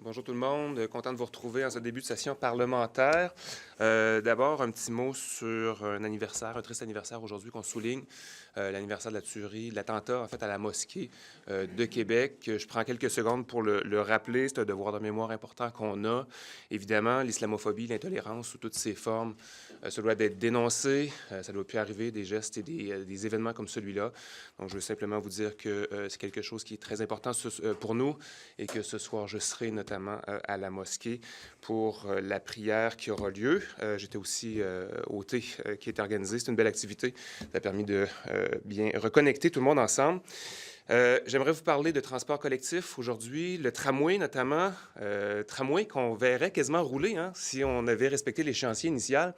Bonjour tout le monde. Content de vous retrouver en ce début de session parlementaire. D'abord, un petit mot sur un anniversaire, un triste anniversaire aujourd'hui qu'on souligne, l'anniversaire de la tuerie, de l'attentat en fait à la mosquée de Québec. Je prends quelques secondes pour le rappeler. C'est un devoir de mémoire important qu'on a. Évidemment, l'islamophobie, l'intolérance sous toutes ses formes, ça doit être dénoncé. Ça ne doit plus arriver des gestes et des événements comme celui-là. Donc, je veux simplement vous dire que c'est quelque chose qui est très important pour nous et que ce soir, je serai notamment à la mosquée pour la prière qui aura lieu. J'étais aussi au thé qui est organisé. C'est une belle activité. Ça a permis de bien reconnecter tout le monde ensemble. J'aimerais vous parler de transport collectif aujourd'hui, le tramway notamment, tramway qu'on verrait quasiment rouler si on avait respecté l'échéancier initial.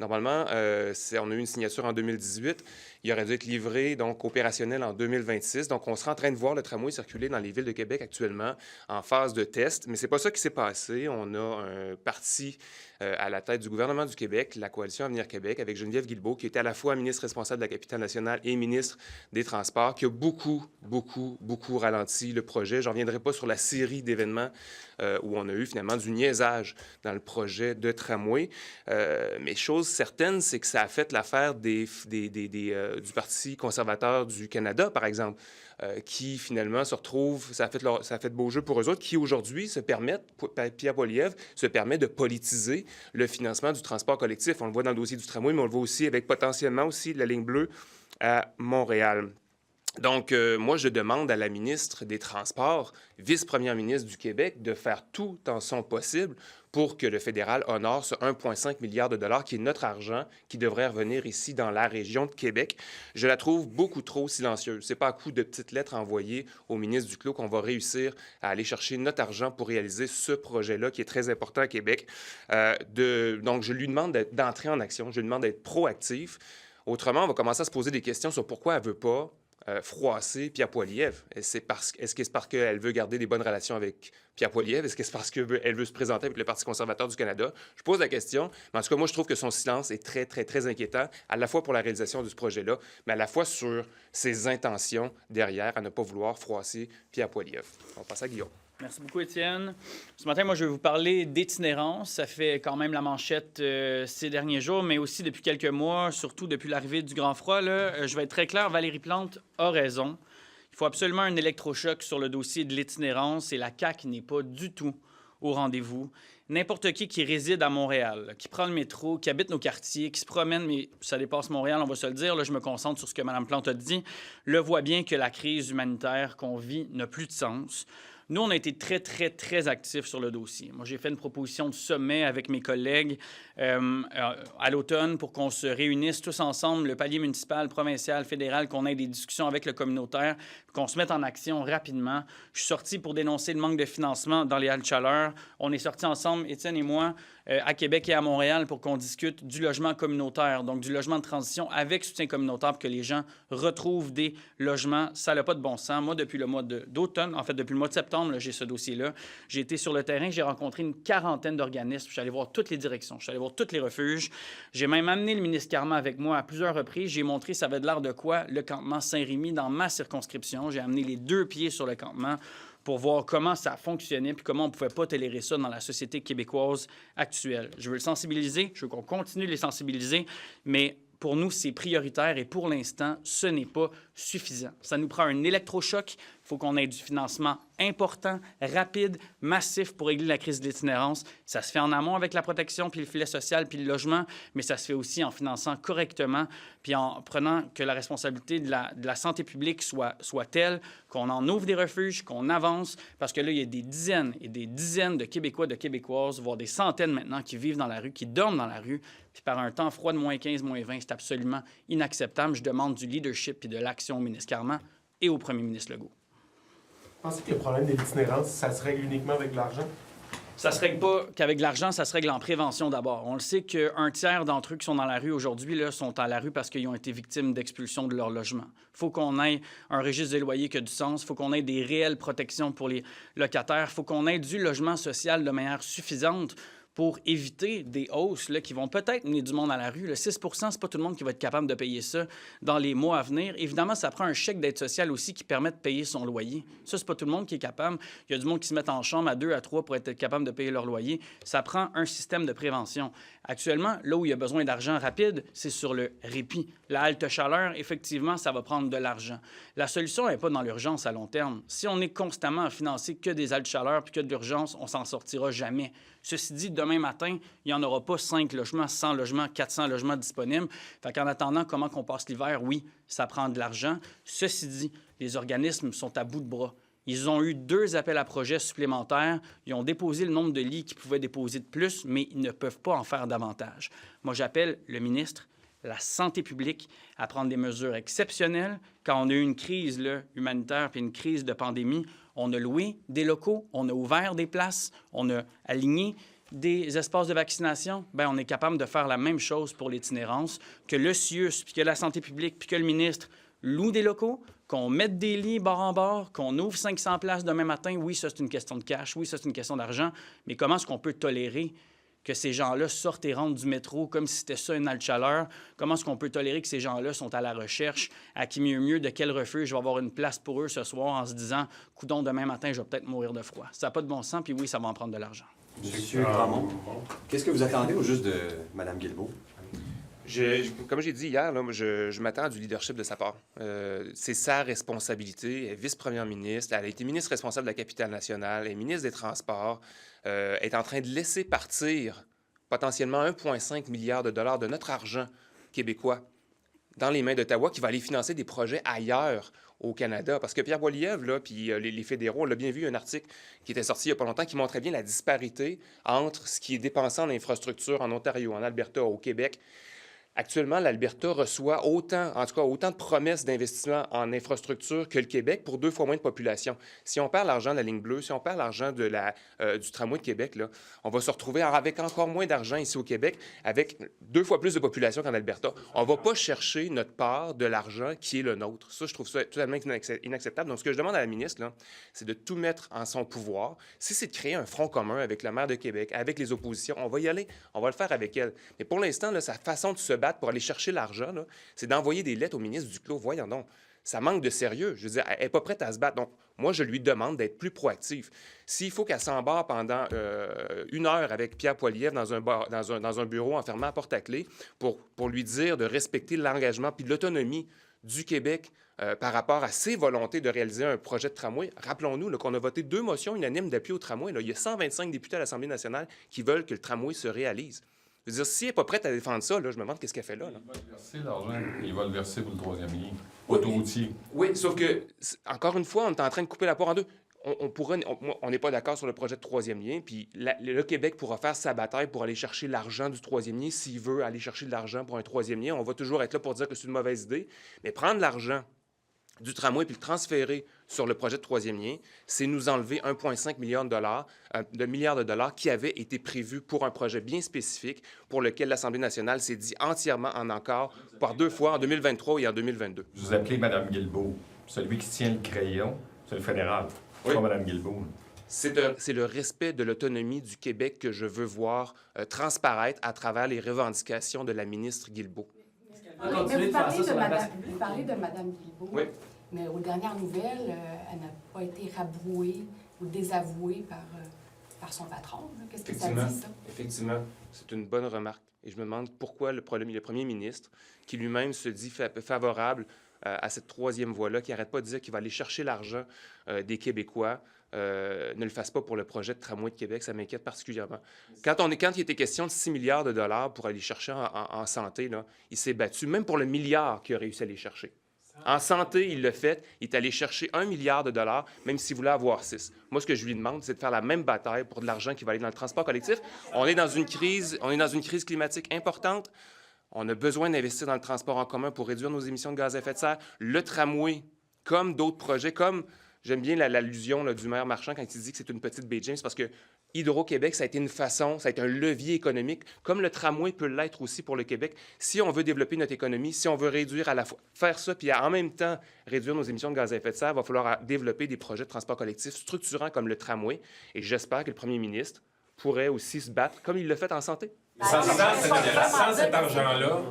Normalement, on a eu une signature en 2018. Il aurait dû être livré, donc opérationnel en 2026. Donc, on sera en train de voir le tramway circuler dans les villes de Québec actuellement en phase de test. Mais c'est pas ça qui s'est passé. On a un parti à la tête du gouvernement du Québec, la Coalition Avenir Québec, avec Geneviève Guilbeault, qui était à la fois ministre responsable de la capitale nationale et ministre des Transports, qui a beaucoup ralenti le projet. Je ne reviendrai pas sur la série d'événements où on a eu finalement du niaisage dans le projet de tramway. Mais chose certaine, c'est que ça a fait l'affaire du Parti conservateur du Canada, par exemple, qui finalement se retrouvent, ça a fait de beaux jeux pour eux autres, qui aujourd'hui se permettent, Pierre Poilievre se permet de politiser le financement du transport collectif. On le voit dans le dossier du tramway, mais on le voit aussi avec potentiellement aussi la ligne bleue à Montréal. Donc, moi, je demande à la ministre des Transports, vice-première ministre du Québec, de faire tout en son possible pour que le fédéral honore ce 1,5 milliard de dollars qui est notre argent, qui devrait revenir ici dans la région de Québec. Je la trouve beaucoup trop silencieuse. C'est pas à coup de petites lettres envoyées au ministre Duclos qu'on va réussir à aller chercher notre argent pour réaliser ce projet-là qui est très important à Québec. Donc, je lui demande d'entrer en action. Je lui demande d'être proactif. Autrement, on va commencer à se poser des questions sur pourquoi elle ne veut pas froisser Pierre Poilievre. Est-ce que c'est parce qu'elle veut garder des bonnes relations avec Pierre Poilievre? Est-ce que c'est parce qu'elle veut se présenter avec le Parti conservateur du Canada? Je pose la question, mais en tout cas, moi, je trouve que son silence est très inquiétant, à la fois pour la réalisation de ce projet-là, mais à la fois sur ses intentions derrière à ne pas vouloir froisser Pierre Poilievre. On passe à Guillaume. Merci beaucoup, Étienne. Ce matin, moi, je vais vous parler d'itinérance. Ça fait quand même la manchette ces derniers jours, mais aussi depuis quelques mois, surtout depuis l'arrivée du grand froid. Je vais être très clair, Valérie Plante a raison. Il faut absolument un électrochoc sur le dossier de l'itinérance et la CAQ n'est pas du tout au rendez-vous. N'importe qui réside à Montréal, qui prend le métro, qui habite nos quartiers, qui se promène, mais ça dépasse Montréal, on va se le dire. Là, je me concentre sur ce que Mme Plante a dit. Le voit bien que la crise humanitaire qu'on vit n'a plus de sens. Nous, on a été très actifs sur le dossier. Moi, j'ai fait une proposition de sommet avec mes collègues à l'automne pour qu'on se réunisse tous ensemble, le palier municipal, provincial, fédéral, qu'on ait des discussions avec le communautaire, qu'on se mette en action rapidement. Je suis sorti pour dénoncer le manque de financement dans les halles de chaleur. On est sortis ensemble, Étienne et moi, à Québec et à Montréal pour qu'on discute du logement communautaire, donc du logement de transition avec soutien communautaire pour que les gens retrouvent des logements. Ça n'a pas de bon sens. Moi, depuis le mois d'automne, en fait, depuis le mois de septembre, là, j'ai ce dossier-là. J'ai été sur le terrain, j'ai rencontré une quarantaine d'organismes. Je suis allé voir toutes les directions, je suis allé voir tous les refuges. J'ai même amené le ministre Carman avec moi à plusieurs reprises. J'ai montré ça avait de l'air de quoi le campement Saint-Rémy dans ma circonscription. J'ai amené les 2 pieds sur le campement pour voir comment ça fonctionnait puis comment on ne pouvait pas tolérer ça dans la société québécoise actuelle. Je veux le sensibiliser, je veux qu'on continue de les sensibiliser, mais pour nous, c'est prioritaire et pour l'instant, ce n'est pas suffisant. Ça nous prend un électrochoc. Il faut qu'on ait du financement important, rapide, massif pour régler la crise de l'itinérance. Ça se fait en amont avec la protection, puis le filet social, puis le logement, mais ça se fait aussi en finançant correctement, puis en prenant que la responsabilité de la santé publique soit telle qu'on en ouvre des refuges, qu'on avance, parce que là, il y a des dizaines et des dizaines de Québécois, de Québécoises, voire des centaines maintenant qui vivent dans la rue, qui dorment dans la rue, puis par un temps froid de moins 15, moins 20, c'est absolument inacceptable. Je demande du leadership et de l'action au ministre Carman et au premier ministre Legault. Pensez que le problème de l'itinérance, ça se règle uniquement avec de l'argent? Ça se règle pas qu'avec de l'argent, ça se règle en prévention d'abord. On le sait qu'un tiers d'entre eux qui sont dans la rue aujourd'hui là, sont à la rue parce qu'ils ont été victimes d'expulsion de leur logement. Il faut qu'on ait un registre des loyers qui a du sens. Il faut qu'on ait des réelles protections pour les locataires. Il faut qu'on ait du logement social de manière suffisante pour éviter des hausses là, qui vont peut-être mener du monde à la rue. Le 6 c'est pas tout le monde qui va être capable de payer ça dans les mois à venir. Évidemment, ça prend un chèque d'aide sociale aussi qui permet de payer son loyer. Ça, c'est pas tout le monde qui est capable. Il y a du monde qui se met en chambre à 2, à 3 pour être capable de payer leur loyer. Ça prend un système de prévention. Actuellement, là où il y a besoin d'argent rapide, c'est sur le répit. La halte chaleur, effectivement, ça va prendre de l'argent. La solution n'est pas dans l'urgence à long terme. Si on est constamment à financer que des haltes chaleur puis que de l'urgence, on s'en sortira jamais. Ceci dit, demain matin, il n'y en aura pas 5 logements, 100 logements, 400 logements disponibles. Fait qu'en attendant, comment qu'on passe l'hiver? Oui, ça prend de l'argent. Ceci dit, les organismes sont à bout de bras. Ils ont eu 2 appels à projets supplémentaires. Ils ont déposé le nombre de lits qu'ils pouvaient déposer de plus, mais ils ne peuvent pas en faire davantage. Moi, j'appelle le ministre, la santé publique, à prendre des mesures exceptionnelles. Quand on a eu une crise là, humanitaire puis une crise de pandémie, on a loué des locaux, on a ouvert des places, on a aligné des espaces de vaccination. Bien, on est capable de faire la même chose pour l'itinérance, que le CIUS, puis que la santé publique, puis que le ministre loue des locaux, qu'on mette des lits bord en bord, qu'on ouvre 500 places demain matin. Oui, ça, c'est une question de cash. Oui, ça, c'est une question d'argent. Mais comment est-ce qu'on peut tolérer que ces gens-là sortent et rentrent du métro comme si c'était ça une halte chaleur? Comment est-ce qu'on peut tolérer que ces gens-là sont à la recherche, à qui mieux de quel refuge je vais avoir une place pour eux ce soir en se disant « Coudon, demain matin, je vais peut-être mourir de froid. » Ça n'a pas de bon sens, puis oui, ça va en prendre de l'argent. Monsieur Gramont, qu'est-ce que vous attendez au juste de Mme Guilbeault? Comme j'ai dit hier, là, je m'attends à du leadership de sa part. C'est sa responsabilité. Elle est vice-première ministre. Elle a été ministre responsable de la capitale nationale. Elle est ministre des Transports. Elle est en train de laisser partir potentiellement 1,5 milliard de dollars de notre argent québécois dans les mains d'Ottawa qui va aller financer des projets ailleurs au Canada. Parce que Pierre Poilievre, là, puis les fédéraux, on l'a bien vu, un article qui était sorti il n'y a pas longtemps qui montrait bien la disparité entre ce qui est dépensé en infrastructure en Ontario, en Alberta, au Québec. Actuellement, l'Alberta reçoit autant de promesses d'investissement en infrastructure que le Québec pour 2 fois moins de population. Si on perd l'argent de la ligne bleue, si on perd l'argent du tramway de Québec, là, on va se retrouver avec encore moins d'argent ici au Québec, avec 2 fois plus de population qu'en Alberta. On ne va pas chercher notre part de l'argent qui est le nôtre. Ça, je trouve ça totalement inacceptable. Donc, ce que je demande à la ministre, là, c'est de tout mettre en son pouvoir. Si c'est de créer un front commun avec le maire de Québec, avec les oppositions, on va y aller, on va le faire avec elle. Mais pour l'instant, là, sa façon de se battre pour aller chercher l'argent, là, c'est d'envoyer des lettres au ministre Duclos. Voyons donc, ça manque de sérieux. Je veux dire, elle n'est pas prête à se battre. Donc, moi, je lui demande d'être plus proactive. S'il faut qu'elle s'embarque pendant 1 heure avec Pierre Poilievre dans un bureau enfermé à porte à clé pour lui dire de respecter l'engagement puis l'autonomie du Québec par rapport à ses volontés de réaliser un projet de tramway. Rappelons-nous qu'on a voté 2 motions unanimes d'appui au tramway. Là. Il y a 125 députés à l'Assemblée nationale qui veulent que le tramway se réalise. Je veux dire, si elle n'est pas prête à défendre ça, là, je me demande qu'est-ce qu'elle fait là. Il va le verser, l'argent. Il va le verser pour le 3e lien. Autoroutier. Oui, sauf que, encore une fois, on est en train de couper la poire en deux. On n'est pas d'accord sur le projet de 3e lien, puis le Québec pourra faire sa bataille pour aller chercher l'argent du 3e lien s'il veut aller chercher de l'argent pour un 3e lien. On va toujours être là pour dire que c'est une mauvaise idée, mais prendre l'argent du tramway puis le transférer sur le projet de 3e lien, c'est nous enlever 1,5 milliard de dollars qui avaient été prévus pour un projet bien spécifique pour lequel l'Assemblée nationale s'est dit entièrement en accord par 2 fois, en 2023 et en 2022. Vous appelez Mme Guilbeault. Celui qui tient le crayon, c'est le fédéral. Oui. Pas Mme Guilbeault. C'est le respect de l'autonomie du Québec que je veux voir transparaître à travers les revendications de la ministre Guilbeault. Mais vous parlez de Mme Guilbeault, oui. Mais aux dernières nouvelles, elle n'a pas été rabrouée ou désavouée par son patron. Qu'est-ce que ça dit, ça? Effectivement, c'est une bonne remarque. Et je me demande pourquoi le premier ministre, qui lui-même se dit favorable à cette 3e voie-là, qui n'arrête pas de dire qu'il va aller chercher l'argent des Québécois, ne le fasse pas pour le projet de tramway de Québec, ça m'inquiète particulièrement. Quand il était question de 6 milliards de dollars pour aller chercher en santé, là, il s'est battu, même pour le milliard qu'il a réussi à aller chercher. En santé, il l'a fait. Il est allé chercher 1 milliard de dollars, même s'il voulait avoir 6. Moi, ce que je lui demande, c'est de faire la même bataille pour de l'argent qui va aller dans le transport collectif. On est dans une crise climatique importante. On a besoin d'investir dans le transport en commun pour réduire nos émissions de gaz à effet de serre. Le tramway, comme d'autres projets, comme j'aime bien l'allusion là, du maire Marchand quand il dit que c'est une petite baie James, parce que Hydro-Québec, ça a été une façon, ça a été un levier économique, comme le tramway peut l'être aussi pour le Québec. Si on veut développer notre économie, si on veut réduire à la fois, faire ça, puis en même temps réduire nos émissions de gaz à effet de serre, il va falloir développer des projets de transport collectif structurants comme le tramway. Et j'espère que le premier ministre, pourrait aussi se battre, comme il l'a fait en santé. Sans cet argent-là,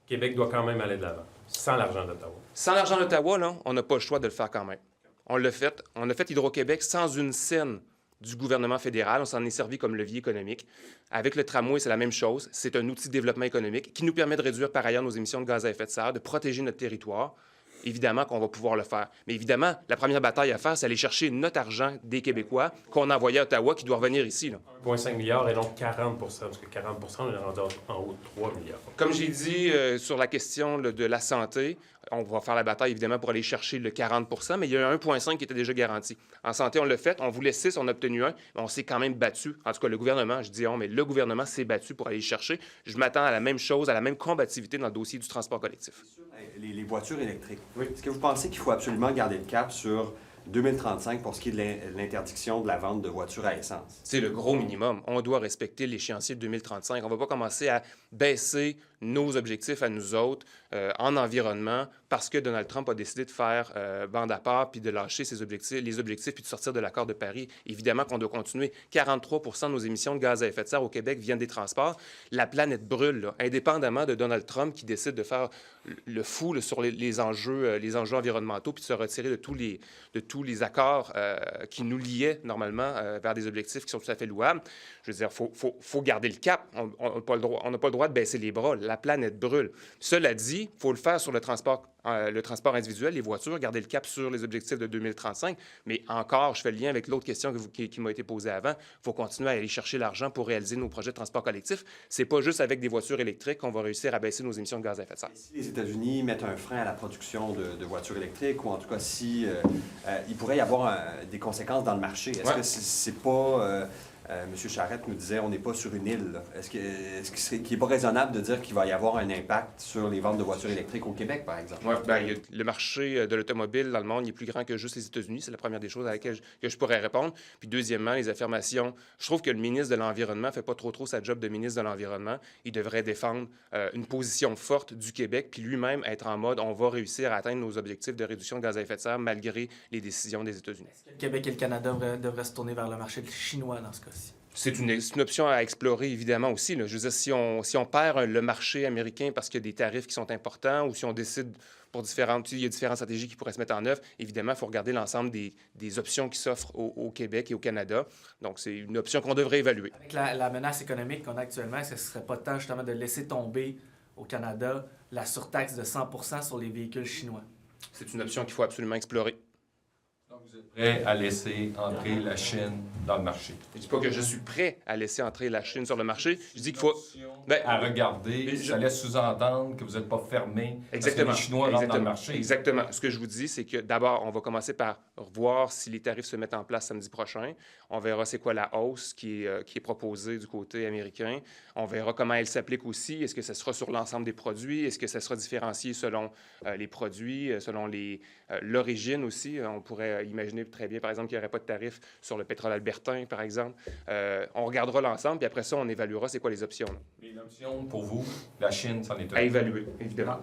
Québec doit quand même aller de l'avant. Sans l'argent d'Ottawa. Sans l'argent d'Ottawa, là, on n'a pas le choix de le faire quand même. On l'a fait. On a fait Hydro-Québec sans une scène du gouvernement fédéral. On s'en est servi comme levier économique. Avec le tramway, c'est la même chose. C'est un outil de développement économique qui nous permet de réduire par ailleurs nos émissions de gaz à effet de serre, de protéger notre territoire. Évidemment qu'on va pouvoir le faire. Mais évidemment, la première bataille à faire, c'est aller chercher notre argent des Québécois qu'on a envoyé à Ottawa qui doit revenir ici, là. 1,5 milliard et non 40 parce que 40 on est rendu en haut de 3 milliards. Comme j'ai dit sur la question là, de la santé, on va faire la bataille évidemment pour aller chercher le 40 mais il y a un 1,5 qui était déjà garanti. En santé, on l'a fait, on voulait 6, on a obtenu 1, mais on s'est quand même battu. En tout cas, le gouvernement, je dis on, mais le gouvernement s'est battu pour aller chercher. Je m'attends à la même chose, à la même combativité dans le dossier du transport collectif. Les voitures électriques. Est-ce que vous pensez qu'il faut absolument garder le cap sur 2035 pour ce qui est de l'interdiction de la vente de voitures à essence? C'est le gros minimum. On doit respecter l'échéancier de 2035. On ne va pas commencer à baisser nos objectifs à nous autres en environnement parce que Donald Trump a décidé de faire bande à part puis de lâcher les objectifs puis de sortir de l'accord de Paris. Évidemment qu'on doit continuer. 43 de nos émissions de gaz à effet de serre au Québec viennent des transports. La planète brûle, là, indépendamment de Donald Trump qui décide de faire le fou là, sur les enjeux environnementaux puis de se retirer de tous les accords qui nous liaient normalement vers des objectifs qui sont tout à fait louables. Je veux dire, faut garder le cap. On n'a pas le droit de baisser les bras. La planète brûle. Cela dit, il faut le faire sur le transport individuel, les voitures, garder le cap sur les objectifs de 2035. Mais encore, je fais le lien avec l'autre question qui m'a été posée avant. Il faut continuer à aller chercher l'argent pour réaliser nos projets de transport collectif. C'est pas juste avec des voitures électriques qu'on va réussir à baisser nos émissions de gaz à effet de serre. Si les États-Unis mettent un frein à la production de voitures électriques, ou en tout cas si il pourrait y avoir des conséquences dans le marché, est-ce que c'est pas... M. Charette nous disait on n'est pas sur une île. Là. Est-ce qu'il n'est pas raisonnable de dire qu'il va y avoir un impact sur les ventes de voitures électriques au Québec, par exemple? Oui, bien, le marché de l'automobile dans le monde il est plus grand que juste les États-Unis. C'est la première des choses à laquelle que je pourrais répondre. Puis deuxièmement, les affirmations. Je trouve que le ministre de l'Environnement ne fait pas trop sa job de ministre de l'Environnement. Il devrait défendre une position forte du Québec, puis lui-même être en mode on va réussir à atteindre nos objectifs de réduction de gaz à effet de serre malgré les décisions des États-Unis. Est-ce que le Québec et le Canada devraient se tourner vers le marché chinois dans ce cas-ci? C'est une option à explorer, évidemment, aussi. Là. Je veux dire, si on perd le marché américain parce qu'il y a des tarifs qui sont importants ou si on décide pour il y a différentes stratégies qui pourraient se mettre en œuvre, évidemment, il faut regarder l'ensemble des options qui s'offrent au Québec et au Canada. Donc, c'est une option qu'on devrait évaluer. Avec la menace économique qu'on a actuellement, est-ce que ce ne serait pas temps, justement, de laisser tomber au Canada la surtaxe de 100 % sur les véhicules chinois? C'est une option qu'il faut absolument explorer. Donc, vous êtes prêt à laisser entrer la Chine dans le marché? Je ne dis pas que je suis prêt à laisser entrer la Chine sur le marché. Je dis qu'il faut... À regarder, ça laisse sous-entendre que vous n'êtes pas fermé Exactement. parce que les Chinois rentrent dans le marché. Exactement. Ce que je vous dis, c'est que d'abord, on va commencer par voir si les tarifs se mettent en place samedi prochain. On verra c'est quoi la hausse qui est proposée du côté américain. On verra comment elle s'applique aussi. Est-ce que ça sera sur l'ensemble des produits? Est-ce que ça sera différencié selon les produits, selon l'origine aussi? On pourrait imaginer très bien, par exemple, qu'il n'y aurait pas de tarif sur le pétrole albertain, par exemple. On regardera l'ensemble, puis après ça, on évaluera c'est quoi les options. Mais l'option, pour vous, la Chine, c'en est une. À évaluer, évidemment.